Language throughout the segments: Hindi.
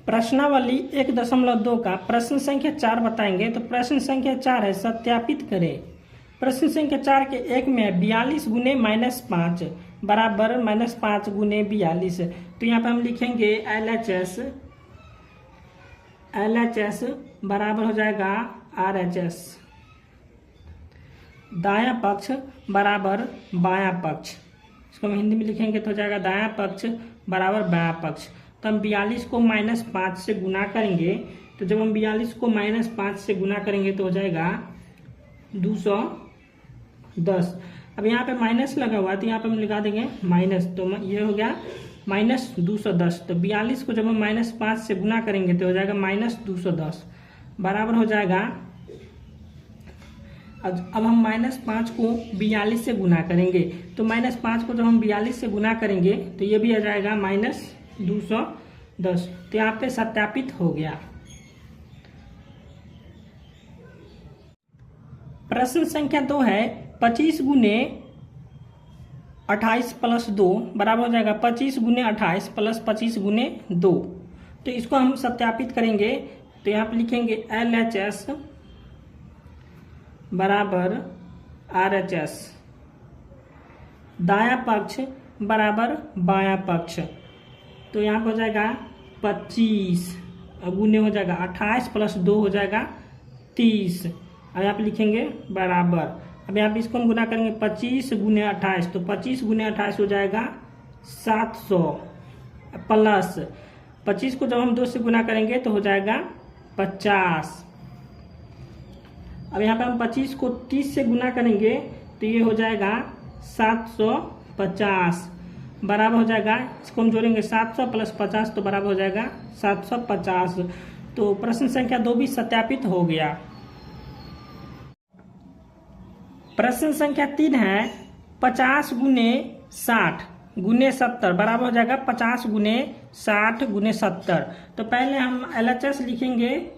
प्रश्नावली 1.2 का प्रश्न संख्या 4 बताएंगे। तो प्रश्न संख्या 4 है सत्यापित करें। प्रश्न संख्या 4 के 1 में है 42 गुने -5 बराबर -5 गुने 42। तो यहाँ पे हम लिखेंगे LHS बराबर हो जाएगा RHS। दायां पक्ष बराबर बायां पक्ष, इसको हम हिंदी में लिखेंगे तो हो जाएगा दायां पक्ष बराबर बायां पक्ष। तो हम 42 को -5 से गुना करेंगे। तो जब हम 42 को -5 से गुना करेंगे तो हो जाएगा 210। अब यहाँ पे माइनस लगा हुआ है तो यहाँ पे हम लगा देंगे माइनस, तो ये हो गया -210। तो 42 को जब हम -5 से गुना करेंगे तो हो जाएगा -210 बराबर हो जाएगा। अब हम -5 को 42 से गुना करेंगे। तो -5 को जब हम 42 से गुना करेंगे तो ये भी आ जाएगा -210। तो यहाँ पे सत्यापित हो गया। प्रश्न संख्या 2 है 25 गुने 28 + 2 बराबर हो जाएगा 25 गुने 28 + 25 गुने 2। तो इसको हम सत्यापित करेंगे। तो यहाँ पे लिखेंगे LHS बराबर RHS, दायां पक्ष बराबर बायां पक्ष। तो यहाँ पर हो जाएगा 25 गुने हो जाएगा 28 + 2 हो जाएगा 30। अब यहाँ पे लिखेंगे बराबर। अब यहाँ पे इसको हम गुना करेंगे 25 गुने 28। तो 25 गुने 28 हो जाएगा 700 प्लस 25 को जब हम 2 से गुना करेंगे तो हो जाएगा 50। अब यहाँ पे हम 25 को 30 से गुना करेंगे तो ये हो जाएगा 750 बराबर हो जाएगा। इसको हम जोड़ेंगे 700 + 50 तो बराबर हो जाएगा 750। तो प्रश्न संख्या 2 भी सत्यापित हो गया। प्रश्न संख्या 3 है 50 गुने 60 गुने 70 बराबर हो जाएगा 50 गुने 60 गुने 70। तो पहले हम LHS लिखेंगे।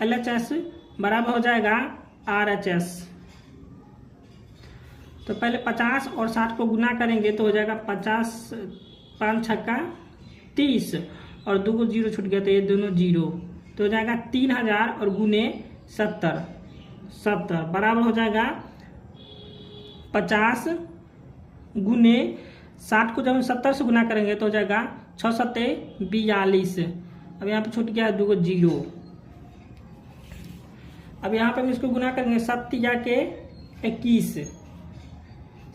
LHS बराबर हो जाएगा RHS। तो पहले 50 और 60 को गुना करेंगे तो हो जाएगा 50 5 छक्का 30 और 2 को 0 छूट गया तो ये दोनों 0। तो हो जाएगा 3000 और गुने 70 बराबर हो जाएगा 50 गुने 60 को जब हम 70 से गुना करेंगे तो हो जाएगा 6 7 42। अब यहाँ पे छूट गया 2 को 0। अब यहाँ पे हम इसको गुना करेंगे 7 के 21,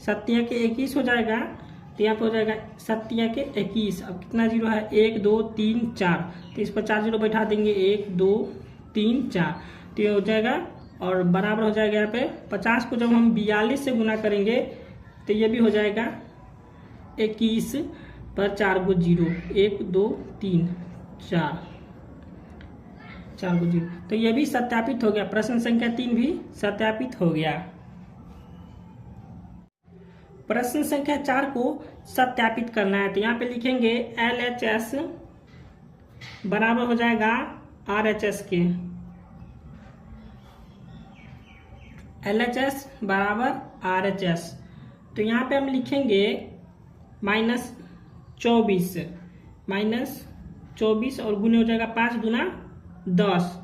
7 के 21 हो जाएगा। तो यहाँ पे हो जाएगा 7 के 21। अब कितना 0 है 1 2 3 4। तो इस पर 4 0 बैठा देंगे 1 2 3 4। तो ये हो जाएगा और बराबर हो जाएगा यहाँ पे 50 को जब हम 42 से गुना करेंगे तो ये भी हो जाएगा 21 पर 4 को 0 1 2 3 4 को 0। तो ये भी सत्यापित हो गया। प्रश्न संख्या 3 भी सत्यापित हो गया। प्रश्न संख्या 4 को सत्यापित करना है। तो यहाँ पे लिखेंगे LHS बराबर हो जाएगा RHS के। LHS बराबर RHS। तो यहाँ पे हम लिखेंगे -24 और गुने हो जाएगा 5 गुना 10।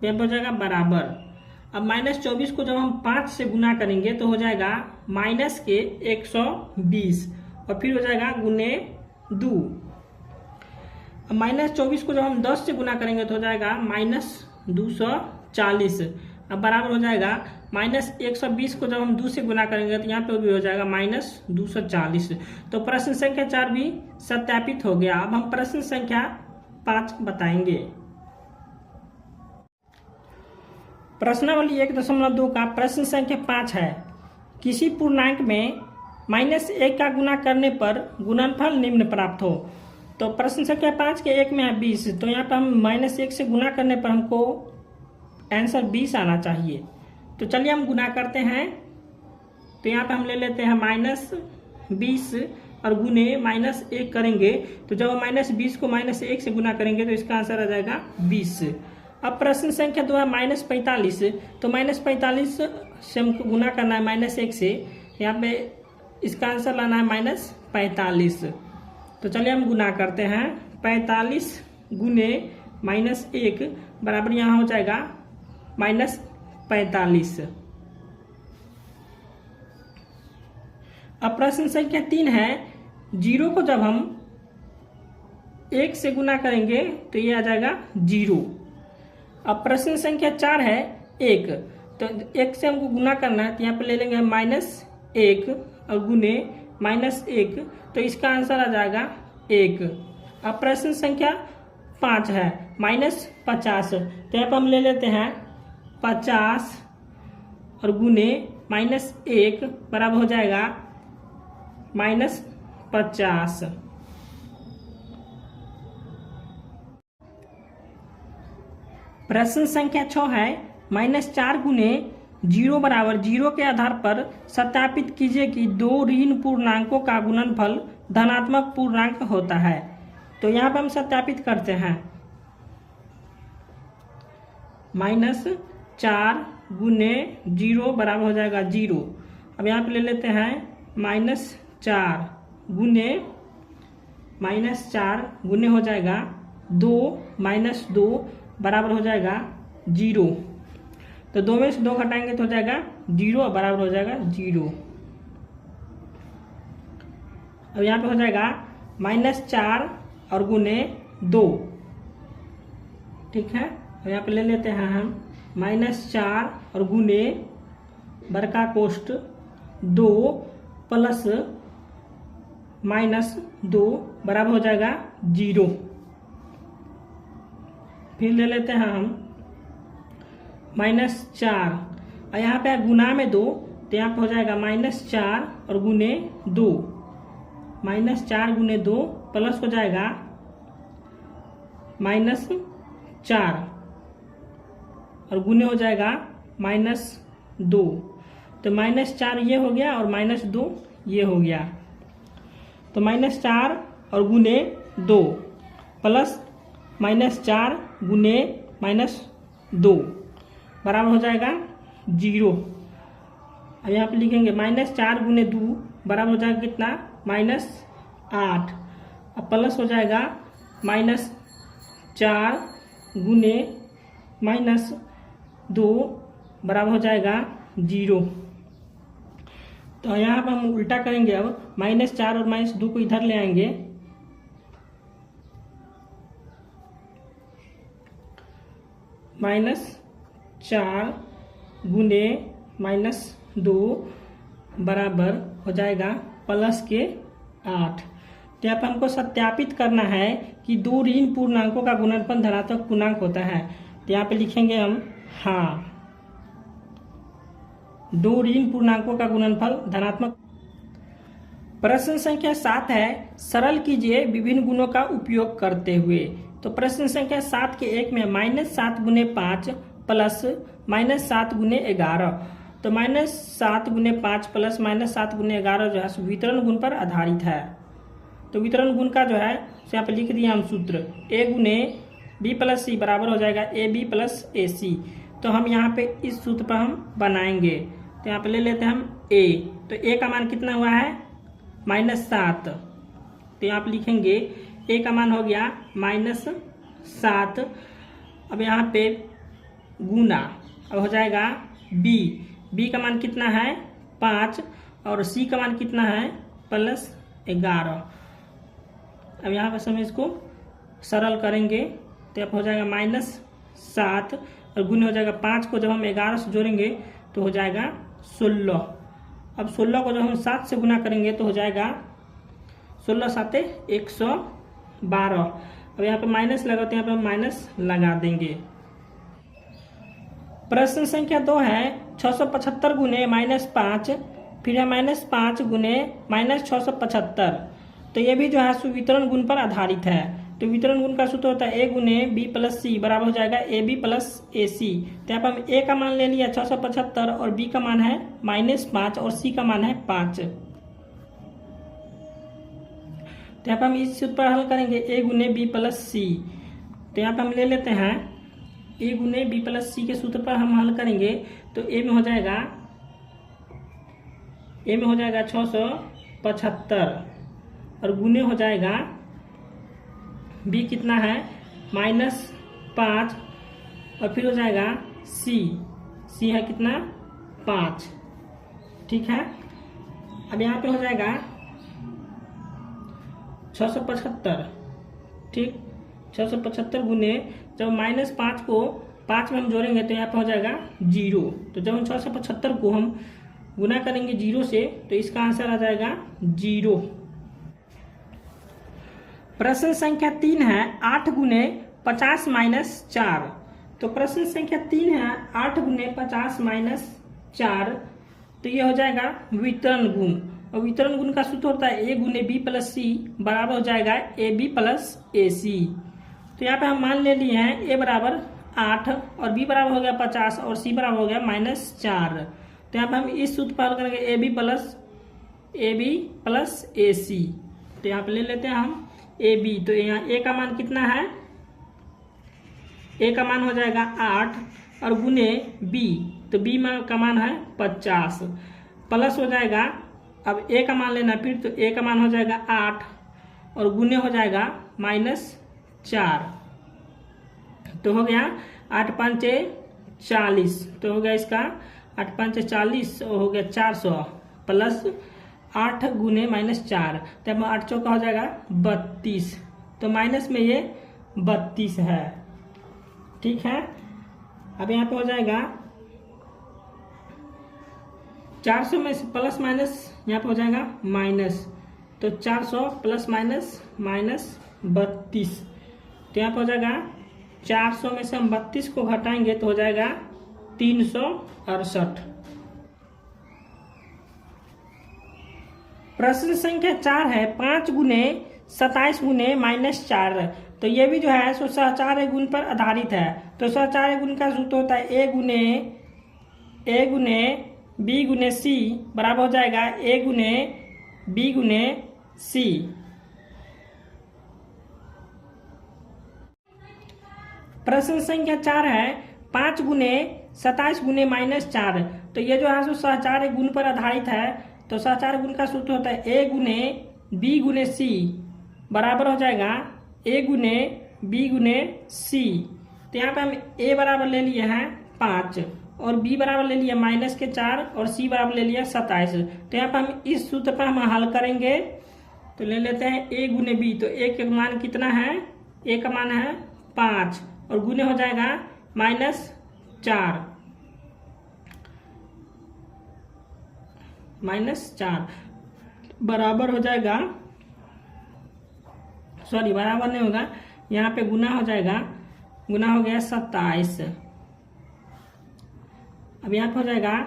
यहाँ पे हो जाएगा बराबर। अब -24 को जब हम 5 से गुना करेंगे तो हो जाएगा -120 और फिर हो जाएगा गुने 2। अब -24 को जब हम 10 से गुना करेंगे तो हो जाएगा -240। अब बराबर हो जाएगा -120 को जब हम 2 से गुना करेंगे तो यहाँ पे भी हो जाएगा -240। तो प्रश्न संख्या 4 भी सत्यापित हो गया। अब हम प्रश्न संख्या 5 बताएंगे। प्रश्नावली 1.2 का प्रश्न संख्या 5 है किसी पूर्णांक में -1 का गुना करने पर गुणनफल निम्न प्राप्त हो। तो प्रश्न संख्या 5 के 1 में है 20। तो यहाँ पर हम -1 से गुना करने पर हमको आंसर 20 आना चाहिए। तो चलिए हम गुना करते हैं। तो यहाँ पे हम ले लेते हैं -20 और गुने -1 करेंगे। तो जब हम -20 को -1 से गुना करेंगे तो इसका आंसर आ जाएगा 20। अब प्रश्न संख्या 2 है -45। तो -45 से हमको गुना करना है -1 से। यहाँ पे इसका आंसर लाना है -45। तो चलिए हम गुना करते हैं। 45 गुने -1 बराबर यहाँ हो जाएगा -45। अब प्रश्न संख्या 3 है, 0 को जब हम 1 से गुना करेंगे तो ये आ जाएगा 0। अब प्रश्न संख्या 4 है 1, तो 1 से हमको गुना करना है तो यहाँ पे ले लेंगे -1 और गुने -1, तो इसका आंसर आ जाएगा 1। अब प्रश्न संख्या 5 है -50, तो यहाँ पर हम ले लेते हैं 50 और गुने -1 बराबर हो जाएगा -50। प्रश्न संख्या 6 है -4 गुने 0 बराबर 0 के आधार पर सत्यापित कीजिए कि दो ऋण पूर्णांकों का गुणनफल धनात्मक पूर्णांक होता है। तो यहाँ पर हम सत्यापित करते हैं। -4 गुने 0 बराबर हो जाएगा 0। अब यहाँ पे ले लेते हैं -4 गुने हो जाएगा 2 -2 बराबर हो जाएगा 0। तो 2 में से 2 घटाएंगे तो हो जाएगा 0 और बराबर हो जाएगा 0। अब यहाँ पे हो जाएगा -4 और गुने 2, ठीक है। अब यहाँ पे ले लेते हैं हम -4 और गुने बड़का कोष्ठ 2 प्लस -2 बराबर हो जाएगा 0। फिर ले लेते हैं हम -4 और यहाँ पे गुना में 2, तो यहाँ पे हो जाएगा -4 और गुने 2, -4 गुने 2 प्लस हो जाएगा -4 और गुने हो जाएगा -2। तो -4 ये हो गया और -2 ये हो गया। तो -4 और गुने 2 प्लस -4 गुने -2 बराबर हो जाएगा 0। अब यहाँ पे लिखेंगे -4 गुने 2 बराबर हो जाएगा कितना, -8। अब प्लस हो जाएगा -4 गुने -2 बराबर हो जाएगा 0। तो यहाँ पर हम उल्टा करेंगे। अब -4 और -2 को इधर ले आएंगे, -4 गुने -2 बराबर हो जाएगा प्लस के 8। तो यहाँ पर हमको सत्यापित करना है कि दो ऋण पूर्णांकों का गुणनफल धनात्मक पूर्णांक होता है। तो यहाँ पे लिखेंगे हम हाँ, दो ऋण पूर्णांकों का गुणनफल धनात्मक। प्रश्न संख्या 7 है, सरल कीजिए विभिन्न गुणों का उपयोग करते हुए। तो प्रश्न संख्या 7 के 1 में -7 गुने 5 प्लस -7 गुने 11। तो -7 गुने 5 प्लस -7 गुने 11 जो है वितरण गुण पर आधारित है। तो वितरण गुण का जो है यहाँ पे लिख दिया हम सूत्र, a गुने b प्लस सी बराबर हो जाएगा ab प्लस ac। तो हम यहाँ पे इस सूत्र पर हम बनाएंगे। तो यहाँ पे ले लेते हैं हम a। तो a का मान कितना हुआ है, -7। तो यहाँ पे लिखेंगे a का मान हो गया -7। अब यहाँ पे गुना, अब हो जाएगा b का मान कितना है 5 और c का मान कितना है +11। अब यहाँ पर हम इसको सरल करेंगे तो अब हो जाएगा -7 और गुना हो जाएगा 5 को जब हम 11 से जोड़ेंगे तो हो जाएगा 16। अब 16 को जब हम 7 से गुना करेंगे तो हो जाएगा 16 7 112। अब यहाँ पे माइनस लगा तो यहाँ पे हम माइनस लगा देंगे। प्रश्न संख्या 2 है 675 गुने -5, फिर है -5 गुने -675। तो ये भी जो है वितरण गुण पर आधारित है। तो वितरण गुण का सूत्र होता है a गुने b प्लस सी बराबर हो जाएगा ab प्लस ac। तो यहाँ पर हम a का मान ले लिया 675 और b का मान है -5 और c का मान है 5। तो यहाँ पर हम इस सूत्र पर हल करेंगे a गुने b प्लस सी। तो यहाँ पर हम ले लेते हैं a गुने b प्लस सी के सूत्र पर हम हल करेंगे तो a में हो जाएगा 675 और गुने हो जाएगा b कितना है -5 और फिर हो जाएगा सी है कितना 5। ठीक है, अब यहाँ पे हो जाएगा 675। ठीक, 675 गुने जब -5 को 5 में हम जोड़ेंगे तो यहाँ पे हो जाएगा 0। तो जब हम 675 को हम गुना करेंगे 0 से तो इसका आंसर आ जाएगा 0। प्रश्न संख्या 3 है 8 गुने 50 - 4। तो प्रश्न संख्या 3 है 8 गुने 50 - 4। तो ये हो जाएगा वितरण गुण, और वितरण गुण का सूत्र होता है a गुने b प्लस सी बराबर हो जाएगा ab प्लस ac। तो यहाँ पे हम मान ले लिए हैं a बराबर 8 और b बराबर हो गया 50 और c बराबर हो गया -4। तो यहाँ पे हम इस सूत्र पर हल करेंगे ab प्लस ac। तो यहाँ पे ले लेते हैं हम ab। तो यहाँ a का मान कितना है, a का मान हो जाएगा 8 और गुने b, तो b का मान है 50 प्लस हो जाएगा, अब a का मान लेना फिर, तो a का मान हो जाएगा 8 और गुने हो जाएगा -4। तो हो गया 8 5 40। तो हो गया इसका 8 5 40 और हो गया 400 प्लस 8 गुने -4, तब 8 चौका हो जाएगा 32। तो माइनस में ये 32 है। ठीक है, अब यहाँ पे हो जाएगा 400 में से प्लस माइनस यहाँ पे हो जाएगा माइनस, तो 400 प्लस माइनस -32। तो यहाँ पे हो जाएगा 400 में से हम 32 को घटाएंगे तो हो जाएगा 368। प्रश्न संख्या 4 है 5 गुने 27 गुने -4। तो ये भी जो है सो सहचार्य गुण पर आधारित है। तो सहचार्य गुण का सूत्र होता है a गुने b गुने c बराबर हो जाएगा a गुने b गुने c। प्रश्न संख्या 4 है 5 गुने 27 गुने -4। तो ये जो है सो सहचार्य गुण पर आधारित है। तो सहचार्य गुण का सूत्र होता है a गुने b गुने c बराबर हो जाएगा a गुने b गुने c। तो यहाँ पे हम a बराबर ले लिए हैं 5 और b बराबर ले लिया -4 और c बराबर ले लिया 27। तो यहाँ पे हम इस सूत्र पर हम हल करेंगे। तो ले लेते हैं a गुने b। तो a का मान कितना है, a का मान है 5 और गुने हो जाएगा -4 बराबर हो जाएगा, सॉरी बराबर नहीं होगा, यहाँ पे गुना हो जाएगा, गुना हो गया 27। अब यहाँ पे हो जाएगा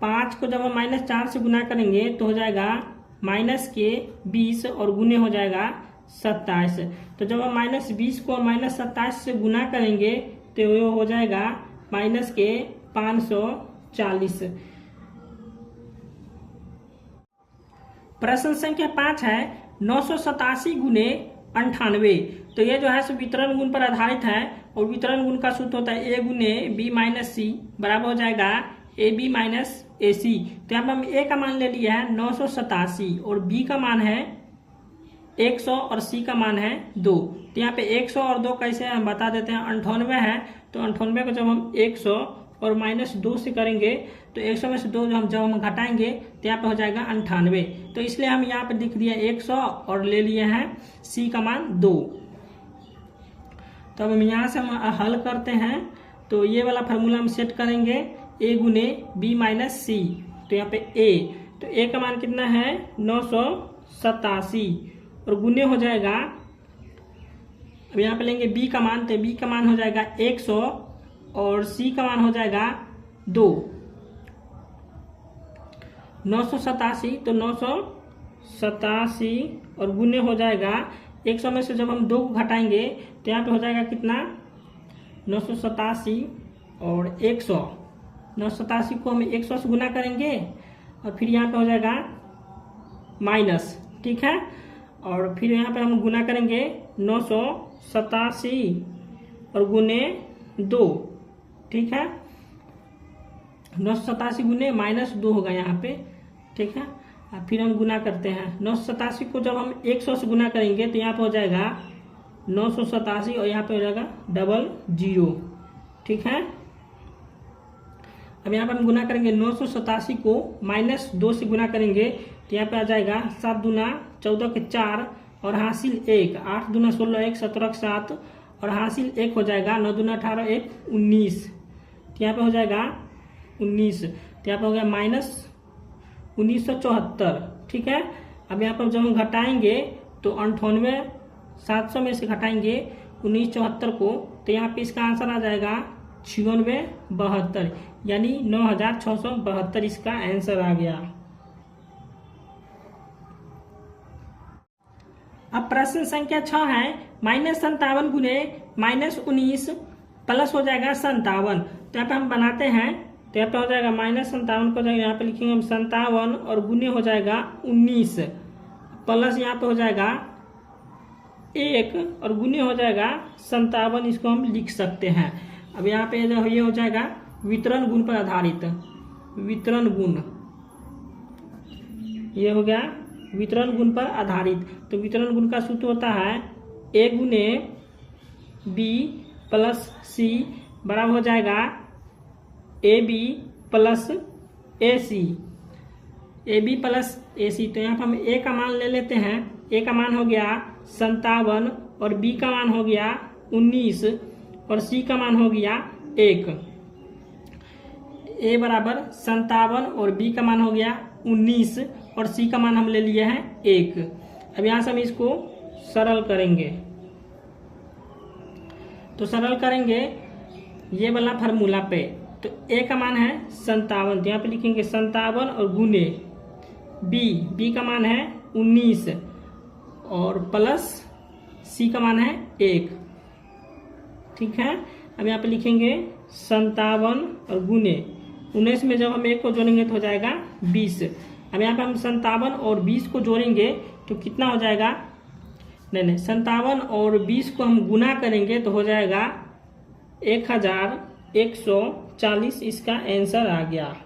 5 को जब हम -4 से गुना करेंगे तो हो जाएगा -20 और गुने हो जाएगा 27। तो जब हम -20 को -27 से गुना करेंगे तो ये हो जाएगा -540। प्रश्न संख्या 5 है 987 गुने 98। तो ये जो है सो वितरण गुण पर आधारित है और वितरण गुण का सूत्र होता है a गुने b - c बराबर हो जाएगा ab - ac। तो यहाँ पर हम a का मान ले लिया है 987 और b का मान है 100 और c का मान है 2। तो यहाँ पे 100 और 2 कैसे हम बता देते हैं, 98 है। तो 98 को जब हम 100 और -2 से करेंगे तो 100 में से 2 जब हम घटाएंगे तो यहाँ पे हो जाएगा 98। तो इसलिए हम यहाँ पे लिख दिया 100 और ले लिए हैं c का मान 2। तो अब हम यहाँ से हम हल करते हैं। तो ये वाला फार्मूला हम सेट करेंगे a गुने b - c। तो यहाँ पे a, तो a का मान कितना है 987 और गुने हो जाएगा, अब यहाँ पे लेंगे b का मान, तो b का मान हो जाएगा 100 और c का मान हो जाएगा 2। 987 तो 987 और गुने हो जाएगा 100 में से जब हम 2 को घटाएंगे तो यहाँ पे हो जाएगा कितना 987 और 100। 987 को हम 100 से गुना करेंगे और फिर यहाँ पे हो जाएगा माइनस, ठीक है। और फिर यहाँ पे हम गुना करेंगे 987 और गुने 2, ठीक है। 987 गुने -2 होगा यहाँ पे, ठीक है। फिर हम गुना करते हैं 987 को जब हम 100 से गुना करेंगे तो यहाँ पे हो जाएगा 987 और यहाँ पे हो जाएगा 00, ठीक है। अब यहाँ पर हम गुना करेंगे 987 को -2 से गुना करेंगे तो यहाँ पे आ जाएगा 7 दूना 14 के 4 और हासिल 1, 8 दूना 16 1 17 के 7 और हासिल 1 हो जाएगा 9 दूना 18 1 19, तो यहाँ पे हो जाएगा 19, तो यहाँ पे हो गया -1974, ठीक है। अब यहाँ पर जब हम घटाएंगे तो 98 700 में से घटाएंगे 1974 को, तो यहाँ पे इसका आंसर आ जाएगा 9672, यानी 9672 इसका आंसर आ गया। अब प्रश्न संख्या 6 है -57 गुने -19 प्लस हो जाएगा 57, तो यहाँ पे हम बनाते हैं, तो यहाँ पे हो जाएगा -57 को यहाँ पे लिखेंगे हम 57 और गुने हो जाएगा 19 प्लस यहाँ पे हो जाएगा 1 और गुने हो जाएगा 57, इसको हम लिख सकते हैं। अब यहाँ पे ये हो जाएगा वितरण गुण पर आधारित, वितरण गुण, ये हो गया वितरण गुण पर आधारित। तो वितरण गुण का सूत्र होता है A गुने B प्लस C बराबर हो जाएगा AB plus AC, AB plus AC। तो यहाँ पर हम A का मान ले लेते हैं, A का मान हो गया 57 और B का मान हो गया 19 और C का मान हो गया 1। A बराबर 57 और B का मान हो गया 19 और C का मान हम ले लिए हैं 1। अब यहाँ से हम इसको सरल करेंगे, तो सरल करेंगे ये वाला फार्मूला पे, तो A का मान है 57, तो यहाँ पे लिखेंगे 57 और गुने B का मान है 19 और प्लस C का मान है 1, ठीक है। अब यहाँ पे लिखेंगे 57 और गुने 19 में जब हम 1 को जोड़ेंगे तो हो जाएगा 20। अब यहाँ पे हम 57 और 20 को जोड़ेंगे तो कितना हो जाएगा, नहीं 57 और 20 को हम गुना करेंगे तो हो जाएगा 1140, इसका आंसर आ गया।